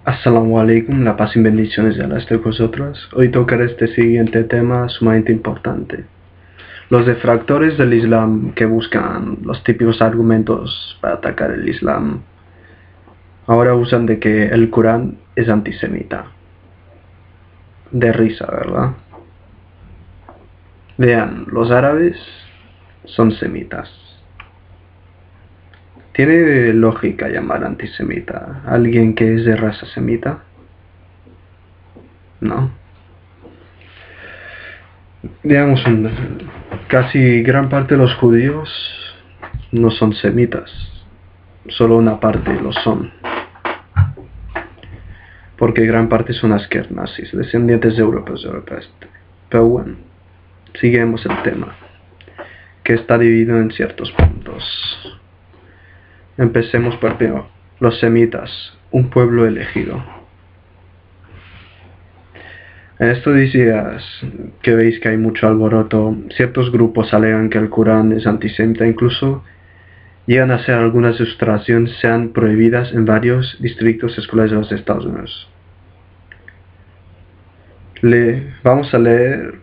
Assalamu alaikum, la paz y bendiciones de Allah esté con vosotros. Hoy tocaré este siguiente tema sumamente importante. Los detractores del Islam que buscan los típicos argumentos para atacar el Islam ahora usan de que el Corán es antisemita. De risa, ¿verdad? Vean, los árabes son semitas. ¿Tiene lógica llamar antisemita a alguien que es de raza semita? No. Digamos, casi gran parte de los judíos no son semitas, solo una parte lo son, porque gran parte son askenazis, descendientes de europeos de Europa Este. Pero bueno, seguimos el tema, que está dividido en ciertos puntos. Empecemos por primero, los semitas, un pueblo elegido. En estos días que veis que hay mucho alboroto, ciertos grupos alegan que el Corán es antisemita, incluso llegan a ser algunas ilustraciones sean prohibidas en varios distritos escolares de los Estados Unidos. Vamos a leer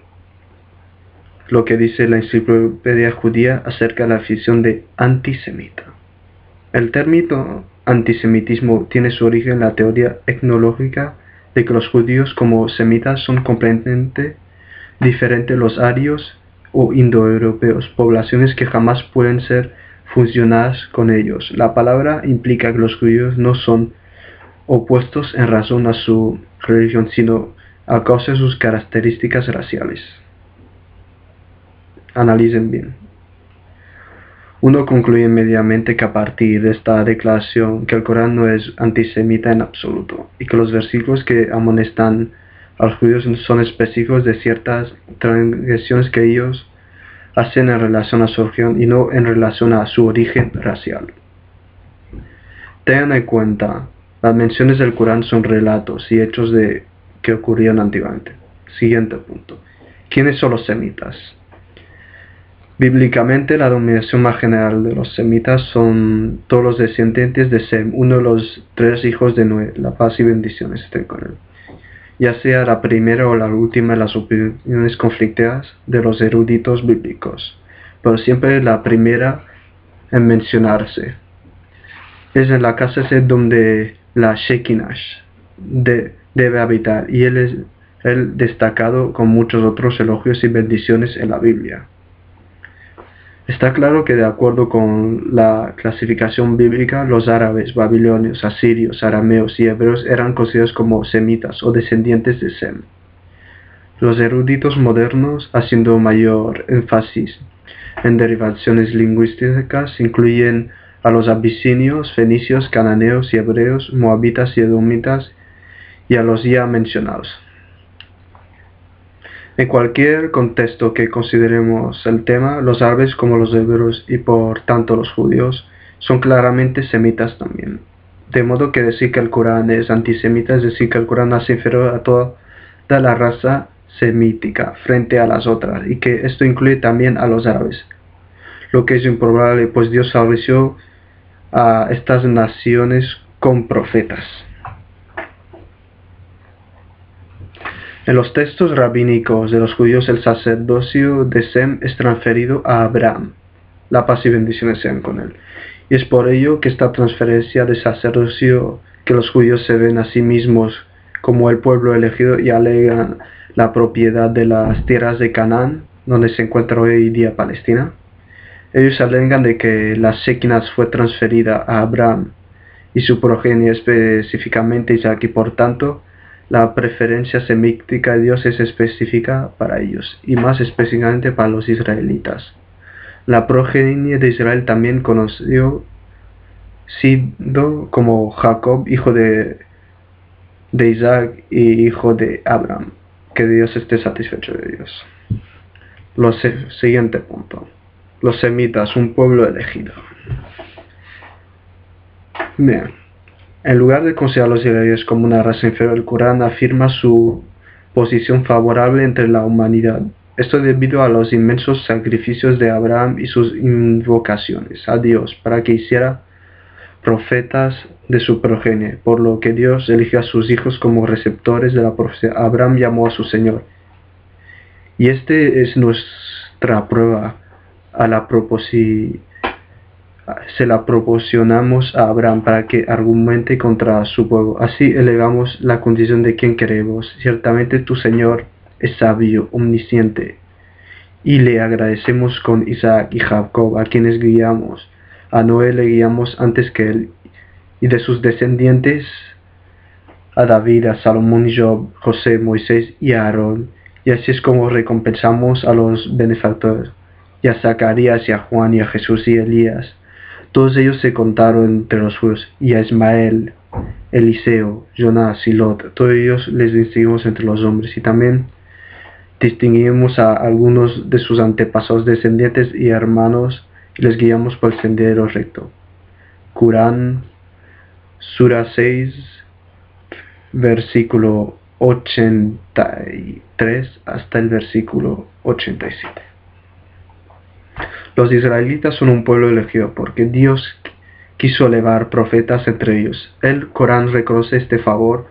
lo que dice la enciclopedia judía acerca de la definición de antisemita. El término antisemitismo tiene su origen en la teoría etnológica de que los judíos como semitas son completamente diferentes de los arios o indoeuropeos, poblaciones que jamás pueden ser fusionadas con ellos. La palabra implica que los judíos no son opuestos en razón a su religión, sino a causa de sus características raciales. Analicen bien. Uno concluye inmediatamente que a partir de esta declaración que el Corán no es antisemita en absoluto y que los versículos que amonestan a los judíos son específicos de ciertas transgresiones que ellos hacen en relación a su religión y no en relación a su origen racial. Tengan en cuenta, las menciones del Corán son relatos y hechos que ocurrieron antiguamente. Siguiente punto. ¿Quiénes son los semitas? Bíblicamente, la dominación más general de los semitas son todos los descendientes de Sem, uno de los 3 hijos de Noé, la paz y bendiciones estén con él. Ya sea la primera o la última de las opiniones conflictivas de los eruditos bíblicos, pero siempre la primera en mencionarse. Es en la casa donde la Shekinah debe habitar, y él es el destacado con muchos otros elogios y bendiciones en la Biblia. Está claro que de acuerdo con la clasificación bíblica, los árabes, babilonios, asirios, arameos y hebreos eran considerados como semitas o descendientes de Sem. Los eruditos modernos, haciendo mayor énfasis en derivaciones lingüísticas, incluyen a los abisinios, fenicios, cananeos y hebreos, moabitas y edomitas, y a los ya mencionados. En cualquier contexto que consideremos el tema, los árabes como los hebreos y por tanto los judíos son claramente semitas también. De modo que decir que el Corán es antisemita es decir que el Corán hace inferior a toda la raza semítica frente a las otras, y que esto incluye también a los árabes, lo que es improbable, pues Dios favoreció a estas naciones con profetas. En los textos rabínicos de los judíos, el sacerdocio de Sem es transferido a Abraham. La paz y bendiciones sean con él. Y es por ello que esta transferencia de sacerdocio, que los judíos se ven a sí mismos como el pueblo elegido y alegan la propiedad de las tierras de Canaán, donde se encuentra hoy día Palestina. Ellos alegan de que la Shekinah fue transferida a Abraham y su progenie, específicamente Isaac, y por tanto la preferencia semítica de Dios es específica para ellos, y más específicamente para los israelitas. La progenie de Israel también conoció sido como Jacob, hijo de Isaac y hijo de Abraham. Que Dios esté satisfecho de ellos. Siguiente punto. Los semitas, un pueblo elegido. Bien. En lugar de considerar a los israelíes como una raza inferior, el Corán afirma su posición favorable entre la humanidad. Esto debido a los inmensos sacrificios de Abraham y sus invocaciones a Dios para que hiciera profetas de su progenie, por lo que Dios eligió a sus hijos como receptores de la profecía. Abraham llamó a su Señor. Y este es nuestra prueba. Se la proporcionamos a Abraham para que argumente contra su pueblo. Así elevamos la condición de quien queremos. Ciertamente tu Señor es sabio, omnisciente. Y le agradecemos con Isaac y Jacob, a quienes guiamos. A Noé le guiamos antes que él, y de sus descendientes a David, a Salomón y Job, José, Moisés y a Aarón. Y así es como recompensamos a los benefactores, y a Zacarías y a Juan y a Jesús y Elías. Todos ellos se contaron entre los judíos, y a Ismael, Eliseo, Jonás y Lot. Todos ellos les distinguimos entre los hombres, y también distinguimos a algunos de sus antepasados, descendientes y hermanos, y les guiamos por el sendero recto. Corán, Sura 6, versículo 83 hasta el versículo 87. Los israelitas son un pueblo elegido porque Dios quiso elevar profetas entre ellos. El Corán reconoce este favor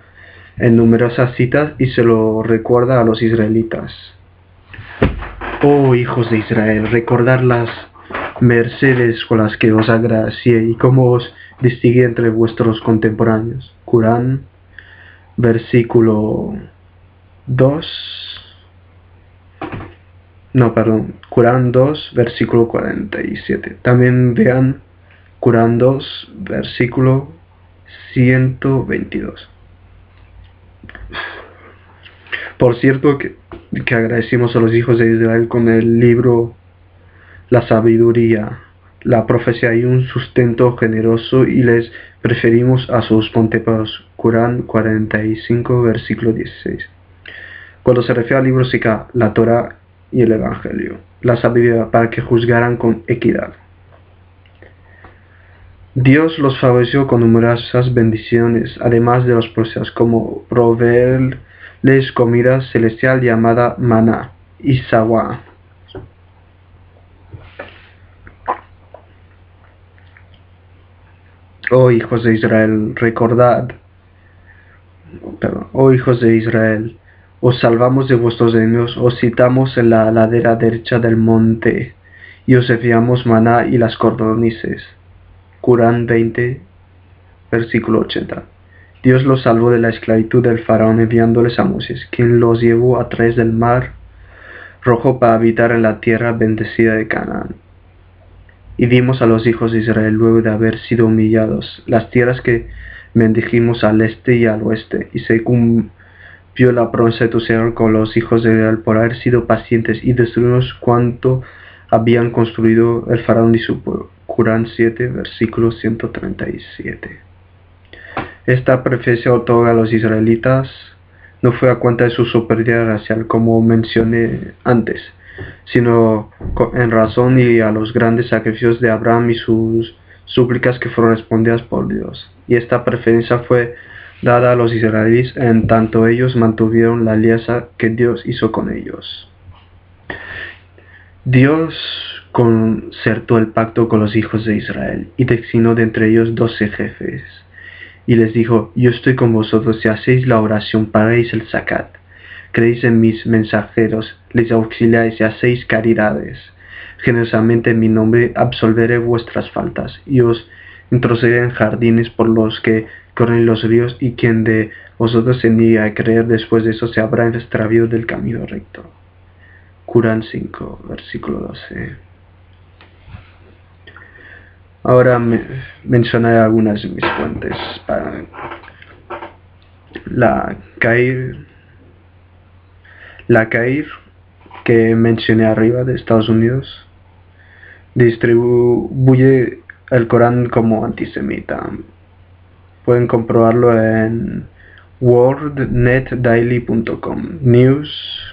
en numerosas citas y se lo recuerda a los israelitas. Oh hijos de Israel, recordad las mercedes con las que os agracié y cómo os distinguí entre vuestros contemporáneos. Corán, versículo 2. Corán 2, versículo 47. También vean Corán 2, versículo 122. Por cierto que agradecimos a los hijos de Israel con el libro, la sabiduría, la profecía y un sustento generoso, y les preferimos a sus contemporáneos. Corán 45, versículo 16. Cuando se refiere al libro Sika, la Torah y el Evangelio, la sabiduría para que juzgaran con equidad. Dios los favoreció con numerosas bendiciones, además de los procesos, como proveerles comida celestial llamada maná y sawa. Oh hijos de Israel, oh hijos de Israel, os salvamos de vuestros enemigos, os citamos en la ladera derecha del monte, y os enviamos maná y las codornices. Corán 20, versículo 80. Dios los salvó de la esclavitud del faraón enviándoles a Moisés, quien los llevó a través del mar Rojo para habitar en la tierra bendecida de Canaán. Y dimos a los hijos de Israel, luego de haber sido humillados, las tierras que bendijimos al este y al oeste, y se cumplió la promesa de tu Señor con los hijos de Israel por haber sido pacientes y destruirnos cuanto habían construido el faraón y su pueblo. Corán 7, versículo 137. Esta profecía otorga a los israelitas no fue a cuenta de su superioridad racial, como mencioné antes, sino en razón y a los grandes sacrificios de Abraham y sus súplicas que fueron respondidas por Dios. Y esta preferencia fue dada a los israelíes en tanto ellos mantuvieron la alianza que Dios hizo con ellos. Dios concertó el pacto con los hijos de Israel y designó de entre ellos 12 jefes. Y les dijo: yo estoy con vosotros si hacéis la oración, pagáis el zakat, creéis en mis mensajeros, les auxiliáis y hacéis caridades. Generosamente en mi nombre absolveré vuestras faltas, y os introduciré en jardines por los que corren los ríos, y quien de vosotros se niegue a creer después de eso se habrá extraviado del camino recto. Corán 5, versículo 12. Ahora mencionaré algunas de mis fuentes. La CAIR, que mencioné arriba, de Estados Unidos, distribuye el Corán como antisemita. Pueden comprobarlo en worldnetdaily.com, news,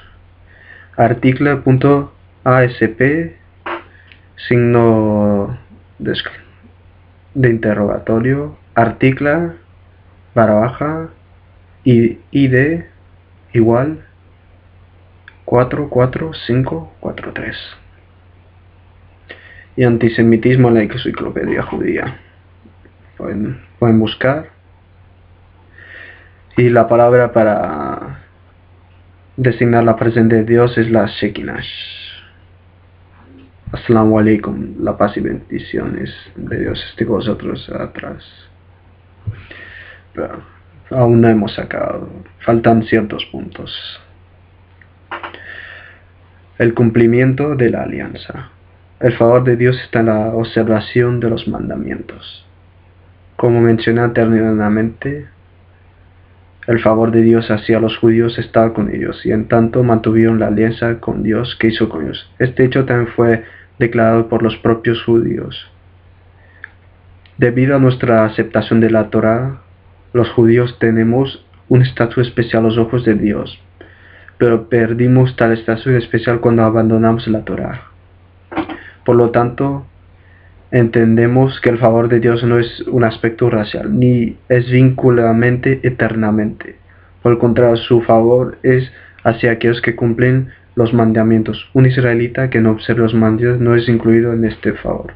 article.asp, signo de interrogatorio, article /ID igual 44543, y antisemitismo en la enciclopedia judía. pueden buscar. Y la palabra para designar la presencia de Dios es la Shekinah. Assalamu alaikum, la paz y bendiciones de Dios esté con vosotros atrás. Pero aún no hemos acabado, faltan ciertos puntos. El cumplimiento de la alianza. El favor de Dios está en la observación de los mandamientos. Como mencioné anteriormente, el favor de Dios hacia los judíos estaba con ellos, y en tanto mantuvieron la alianza con Dios que hizo con ellos. Este hecho también fue declarado por los propios judíos. Debido a nuestra aceptación de la Torá, los judíos tenemos un estatus especial a los ojos de Dios, pero perdimos tal estatus especial cuando abandonamos la Torá. Por lo tanto, entendemos que el favor de Dios no es un aspecto racial, ni es vinculadamente eternamente. Por el contrario, su favor es hacia aquellos que cumplen los mandamientos. Un israelita que no observa los mandamientos no es incluido en este favor.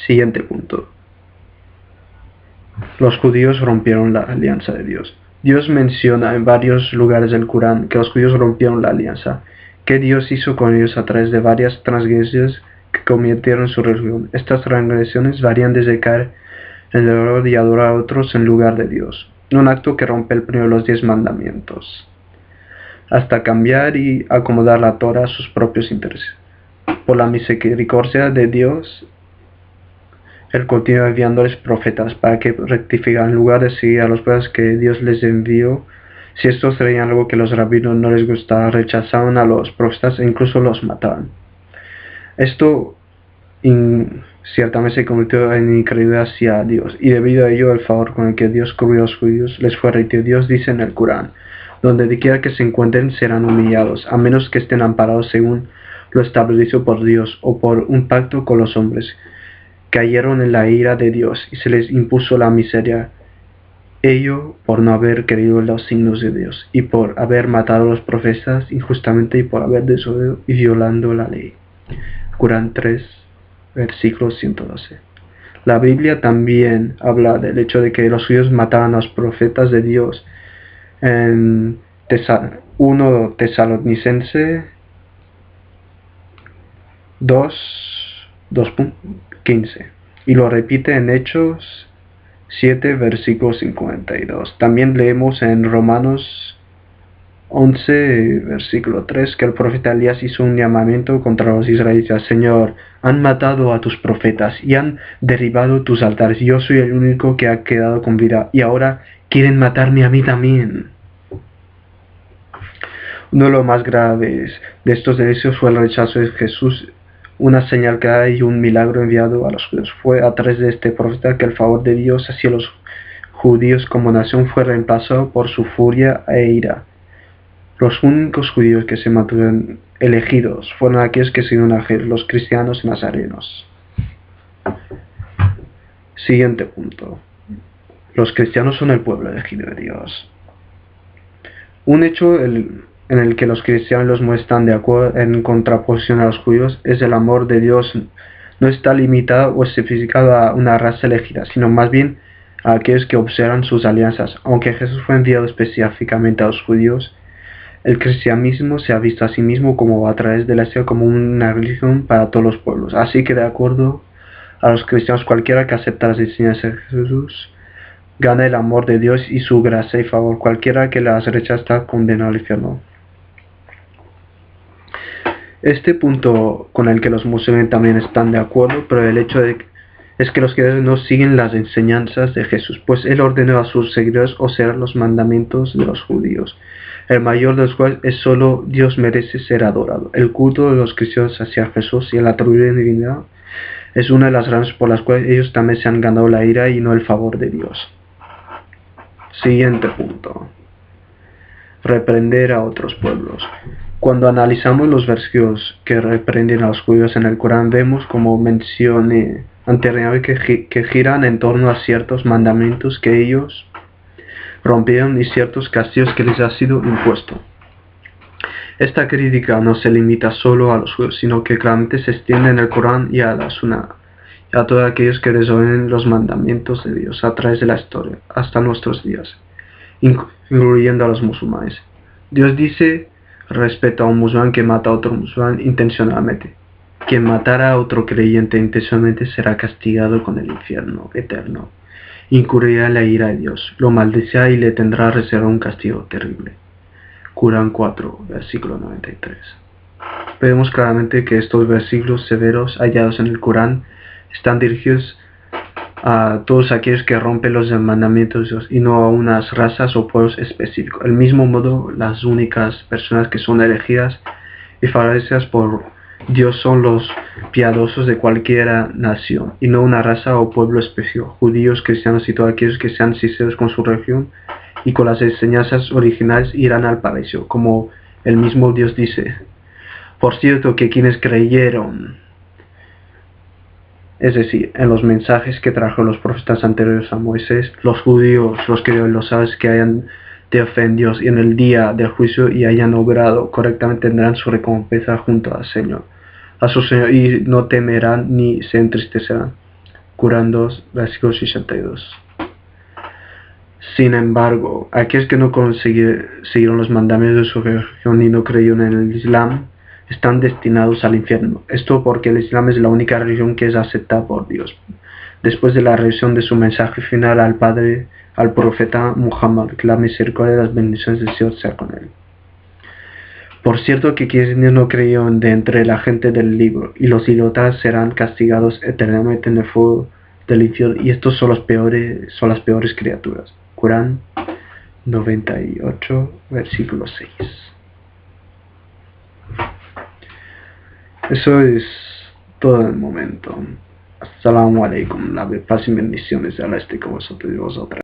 Siguiente punto. Los judíos rompieron la alianza de Dios. Dios menciona en varios lugares del Corán que los judíos rompieron la alianza, que Dios hizo con ellos a través de varias transgresiones que cometieron su religión. Estas transgresiones varían desde caer en el error y adorar a otros en lugar de Dios, un acto que rompe el primero de los 10 mandamientos, hasta cambiar y acomodar la Torah a sus propios intereses. Por la misericordia de Dios, Él continúa enviándoles profetas para que rectificaran en lugar de seguir a los profetas que Dios les envió. Si estos traían algo que los rabinos no les gustaba, rechazaban a los profetas e incluso los mataban. Esto ciertamente se convirtió en incredulidad hacia Dios, y debido a ello el favor con el que Dios cubrió a los judíos les fue retirado. Dios dice en el Corán: donde quiera que se encuentren serán humillados, a menos que estén amparados según lo establecido por Dios o por un pacto con los hombres. Cayeron en la ira de Dios y se les impuso la miseria, ello por no haber creído en los signos de Dios, y por haber matado a los profetas injustamente, y por haber desobedecido y violando la ley. Corán 3, versículo 112. La Biblia también habla del hecho de que los judíos mataban a los profetas de Dios en 1 Tesalonicense 2:15, y lo repite en Hechos 7, versículo 52. También leemos en Romanos 11, versículo 3, que el profeta Elías hizo un llamamiento contra los israelitas: Señor, han matado a tus profetas y han derribado tus altares. Yo soy el único que ha quedado con vida, y ahora quieren matarme a mí también. Uno de los más graves de estos derechos fue el rechazo de Jesús. Una señal clara y un milagro enviado a los judíos. Fue a través de este profeta que el favor de Dios hacia los judíos como nación fue reemplazado por su furia e ira. Los únicos judíos que se mantuvieron elegidos fueron aquellos que siguieron a los cristianos nazarenos. Siguiente punto. Los cristianos son el pueblo elegido de Dios. Un hecho en el que los cristianos los muestran de acuerdo en contraposición a los judíos es el amor de Dios. No está limitado o especificado a una raza elegida, sino más bien a aquellos que observan sus alianzas. Aunque Jesús fue enviado específicamente a los judíos, el cristianismo se ha visto a sí mismo como a través de la historia como una religión para todos los pueblos. Así que de acuerdo a los cristianos, cualquiera que acepta las enseñanzas de Jesús gana el amor de Dios y su gracia y favor. Cualquiera que las rechaza está condenado al infierno. Este punto con el que los musulmanes también están de acuerdo, pero el hecho es que los cristianos no siguen las enseñanzas de Jesús, pues Él ordenó a sus seguidores observar los mandamientos de los judíos, el mayor de los cuales es solo Dios merece ser adorado. El culto de los cristianos hacia Jesús y el atribuir divinidad es una de las razones por las cuales ellos también se han ganado la ira y no el favor de Dios. Siguiente punto. Reprender a otros pueblos. Cuando analizamos los versículos que reprenden a los judíos en el Corán, vemos, como mencioné anteriormente, que giran en torno a ciertos mandamientos que ellos rompieron y ciertos castigos que les ha sido impuesto. Esta crítica no se limita solo a los judíos, sino que claramente se extiende en el Corán y a la Sunnah, y a todos aquellos que desobedecen los mandamientos de Dios a través de la historia, hasta nuestros días, incluyendo a los musulmanes. Dios dice respecto a un musulmán que mata a otro musulmán intencionalmente: quien matara a otro creyente intencionalmente será castigado con el infierno eterno, incurrirá en la ira de Dios, lo maldecirá y le tendrá reservado un castigo terrible. Corán 4, versículo 93. Vemos claramente que estos versículos severos hallados en el Corán están dirigidos a todos aquellos que rompen los mandamientos de Dios y no a unas razas o pueblos específicos. Del mismo modo, las únicas personas que son elegidas y favorecidas por Dios son los piadosos de cualquier nación y no una raza o pueblo específico. Judíos, cristianos y todos aquellos que sean sinceros con su religión y con las enseñanzas originales irán al paraíso, como el mismo Dios dice. Por cierto, que quienes creyeron, es decir, en los mensajes que trajo los profetas anteriores a Moisés, los judíos, los que los árabes que hayan de fe en Dios y en el día del juicio y hayan obrado correctamente, tendrán su recompensa junto al Señor, a su Señor, y no temerán ni se entristecerán. Corán 2, versículo 62. Sin embargo, aquellos que no siguieron los mandamientos de su religión y no creyeron en el Islam están destinados al infierno. Esto porque el Islam es la única religión que es aceptada por Dios, después de la revisión de su mensaje final al profeta Muhammad, que la misericordia y las bendiciones del Señor sea con él. Por cierto, que quienes no creyeron de entre la gente del libro y los idólatras serán castigados eternamente en el fuego del infierno, y estos son las peores criaturas. Corán 98, versículo 6. Eso es todo el momento. Assalamu alaikum. La paz y bendiciones de Allah esté con vosotros y vosotras.